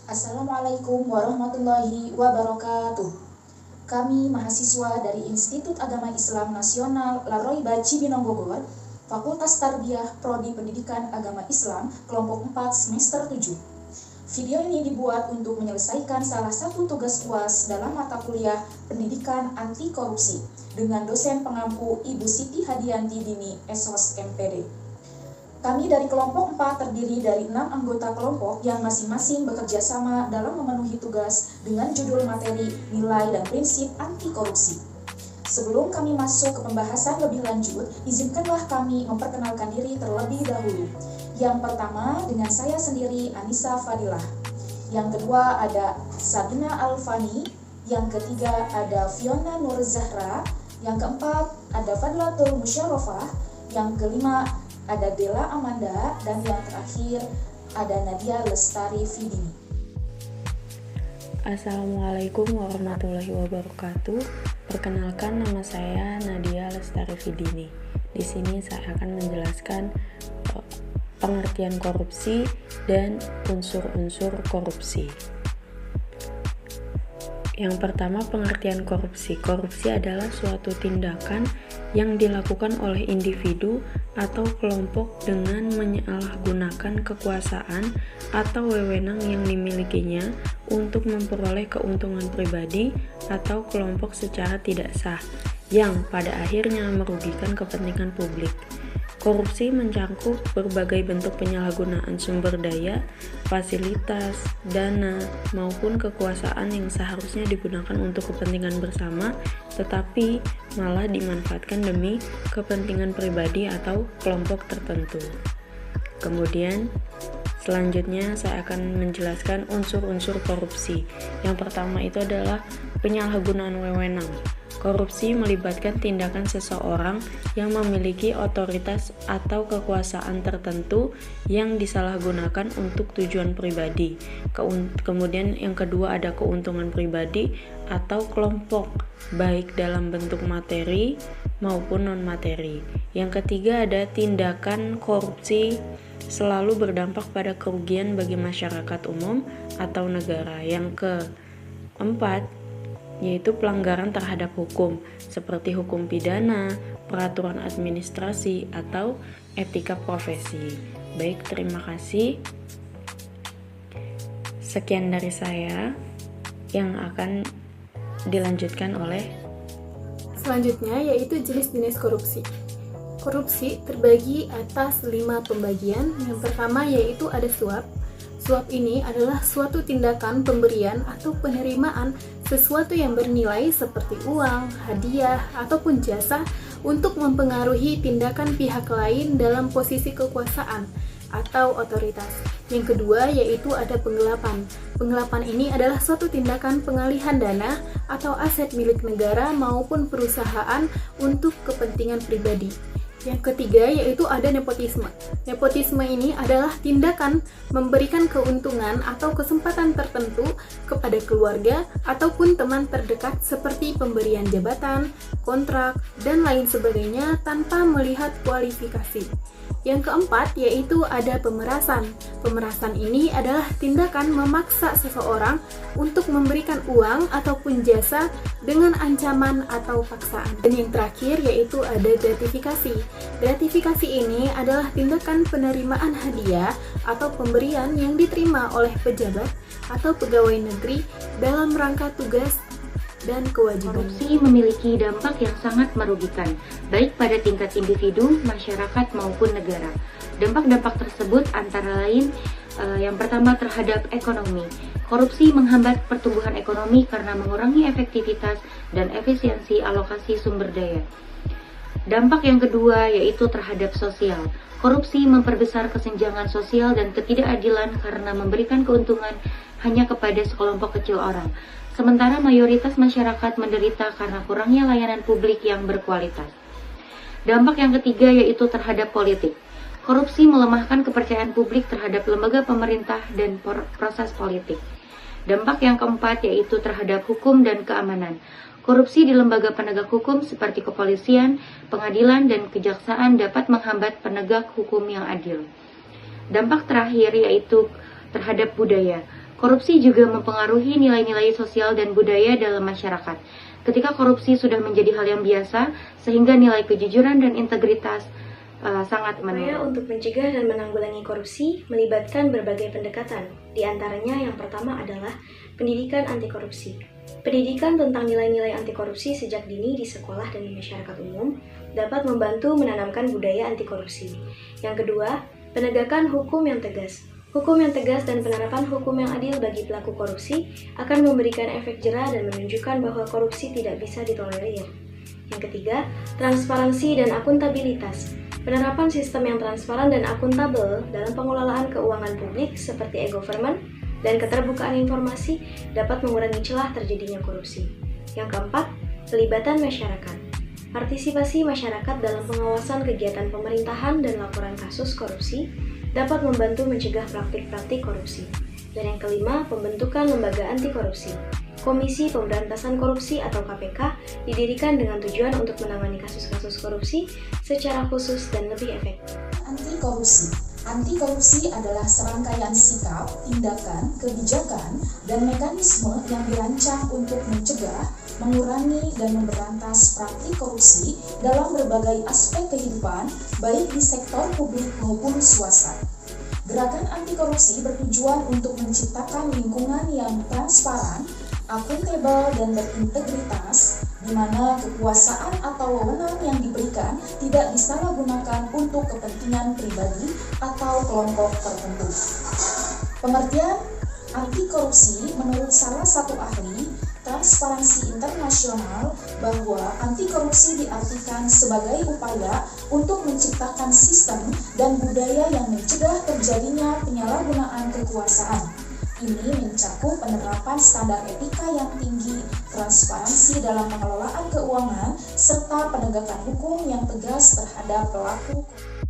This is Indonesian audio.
Assalamualaikum warahmatullahi wabarakatuh. Kami mahasiswa dari Institut Agama Islam Nasional Laroiba Cibinong Bogor, Fakultas Tarbiyah Prodi Pendidikan Agama Islam, kelompok 4 semester 7. Video ini dibuat untuk menyelesaikan salah satu tugas UAS dalam mata kuliah Pendidikan Anti Korupsi dengan dosen pengampu Ibu Siti Hadianti Dini, SOS MPD. Kami dari kelompok 4 terdiri dari 6 anggota kelompok yang masing-masing bekerja sama dalam memenuhi tugas dengan judul materi nilai dan prinsip anti korupsi. Sebelum kami masuk ke pembahasan lebih lanjut, izinkanlah kami memperkenalkan diri terlebih dahulu. Yang pertama dengan saya sendiri, Anissa Fadilah. Yang kedua ada Sabina Alfani. Yang ketiga ada Fiona Nur Zahra. Yang keempat ada Fadlatul Musyarofah. Yang kelima ada Bella Amanda, dan yang terakhir ada Nadia Lestari Fidini. Assalamualaikum warahmatullahi wabarakatuh. Perkenalkan, nama saya Nadia Lestari Fidini. Di sini saya akan menjelaskan pengertian korupsi dan unsur-unsur korupsi. Yang pertama, pengertian korupsi. Korupsi adalah suatu tindakan yang dilakukan oleh individu atau kelompok dengan menyalahgunakan kekuasaan atau wewenang yang dimilikinya untuk memperoleh keuntungan pribadi atau kelompok secara tidak sah, yang pada akhirnya merugikan kepentingan publik. Korupsi mencakup berbagai bentuk penyalahgunaan sumber daya, fasilitas, dana, maupun kekuasaan yang seharusnya digunakan untuk kepentingan bersama, tetapi malah dimanfaatkan demi kepentingan pribadi atau kelompok tertentu. Kemudian, selanjutnya saya akan menjelaskan unsur-unsur korupsi. Yang pertama itu adalah penyalahgunaan wewenang. Korupsi melibatkan tindakan seseorang yang memiliki otoritas atau kekuasaan tertentu yang disalahgunakan untuk tujuan pribadi. Kemudian yang kedua ada keuntungan pribadi atau kelompok, baik dalam bentuk materi maupun non-materi. Yang ketiga ada tindakan korupsi selalu berdampak pada kerugian bagi masyarakat umum atau negara. Yang keempat yaitu pelanggaran terhadap hukum, seperti hukum pidana, peraturan administrasi, atau etika profesi. Baik, terima kasih. Sekian dari saya yang akan dilanjutkan oleh selanjutnya, yaitu jenis-jenis korupsi. Korupsi terbagi atas 5 pembagian. Yang pertama yaitu ada suap. Suap ini adalah suatu tindakan pemberian atau penerimaan sesuatu yang bernilai seperti uang, hadiah, ataupun jasa untuk mempengaruhi tindakan pihak lain dalam posisi kekuasaan atau otoritas. Yang kedua yaitu ada penggelapan. Penggelapan ini adalah suatu tindakan pengalihan dana atau aset milik negara maupun perusahaan untuk kepentingan pribadi. Yang ketiga yaitu ada nepotisme. Nepotisme ini adalah tindakan memberikan keuntungan atau kesempatan tertentu kepada keluarga ataupun teman terdekat seperti pemberian jabatan, kontrak, dan lain sebagainya tanpa melihat kualifikasi. Yang keempat yaitu ada pemerasan. Pemerasan ini adalah tindakan memaksa seseorang untuk memberikan uang ataupun jasa dengan ancaman atau paksaan. Dan yang terakhir yaitu ada gratifikasi. Gratifikasi ini adalah tindakan penerimaan hadiah atau pemberian yang diterima oleh pejabat atau pegawai negeri dalam rangka tugas dan kewajiban. Korupsi memiliki dampak yang sangat merugikan, baik pada tingkat individu, masyarakat, maupun negara. Dampak-dampak tersebut antara lain, yang pertama terhadap ekonomi. Korupsi menghambat pertumbuhan ekonomi karena mengurangi efektivitas dan efisiensi alokasi sumber daya. Dampak yang kedua yaitu terhadap sosial. Korupsi memperbesar kesenjangan sosial dan ketidakadilan karena memberikan keuntungan hanya kepada sekelompok kecil orang. Sementara mayoritas masyarakat menderita karena kurangnya layanan publik yang berkualitas. Dampak yang ketiga yaitu terhadap politik. Korupsi melemahkan kepercayaan publik terhadap lembaga pemerintah dan proses politik. Dampak yang keempat yaitu terhadap hukum dan keamanan. Korupsi di lembaga penegak hukum seperti kepolisian, pengadilan, dan kejaksaan dapat menghambat penegak hukum yang adil. Dampak terakhir yaitu terhadap budaya. Korupsi juga mempengaruhi nilai-nilai sosial dan budaya dalam masyarakat. Ketika korupsi sudah menjadi hal yang biasa, sehingga nilai kejujuran dan integritas sangat menurun. Untuk mencegah dan menanggulangi korupsi melibatkan berbagai pendekatan. Di antaranya yang pertama adalah pendidikan anti korupsi. Pendidikan tentang nilai-nilai anti korupsi sejak dini di sekolah dan di masyarakat umum dapat membantu menanamkan budaya anti korupsi. Yang kedua, penegakan hukum yang tegas. Hukum yang tegas dan penerapan hukum yang adil bagi pelaku korupsi akan memberikan efek jera dan menunjukkan bahwa korupsi tidak bisa ditolerir. Yang ketiga, transparansi dan akuntabilitas. Penerapan sistem yang transparan dan akuntabel dalam pengelolaan keuangan publik seperti e-government dan keterbukaan informasi dapat mengurangi celah terjadinya korupsi. Yang keempat, pelibatan masyarakat. Partisipasi masyarakat dalam pengawasan kegiatan pemerintahan dan laporan kasus korupsi dapat membantu mencegah praktik-praktik korupsi. Dan yang kelima, pembentukan lembaga anti korupsi. Komisi Pemberantasan Korupsi atau KPK didirikan dengan tujuan untuk menangani kasus-kasus korupsi secara khusus dan lebih efektif. Anti korupsi. Anti korupsi adalah serangkaian sikap, tindakan, kebijakan, dan mekanisme yang dirancang untuk mencegah, mengurangi, dan memberantas praktik korupsi dalam berbagai aspek kehidupan, baik di sektor publik maupun swasta. Gerakan anti korupsi bertujuan untuk menciptakan lingkungan yang transparan, akuntabel dan berintegritas, di mana kekuasaan atau wewenang yang diberikan tidak disalahgunakan untuk kepentingan pribadi atau kelompok tertentu. Pengertian anti korupsi menurut salah satu ahli Transparansi Internasional bahwa anti korupsi diartikan sebagai upaya untuk menciptakan sistem dan budaya yang mencegah terjadinya penyalahgunaan kekuasaan. Ini mencakup penerapan standar etika yang tinggi, transparansi dalam pengelolaan keuangan, serta penegakan hukum yang tegas terhadap pelaku korupsi.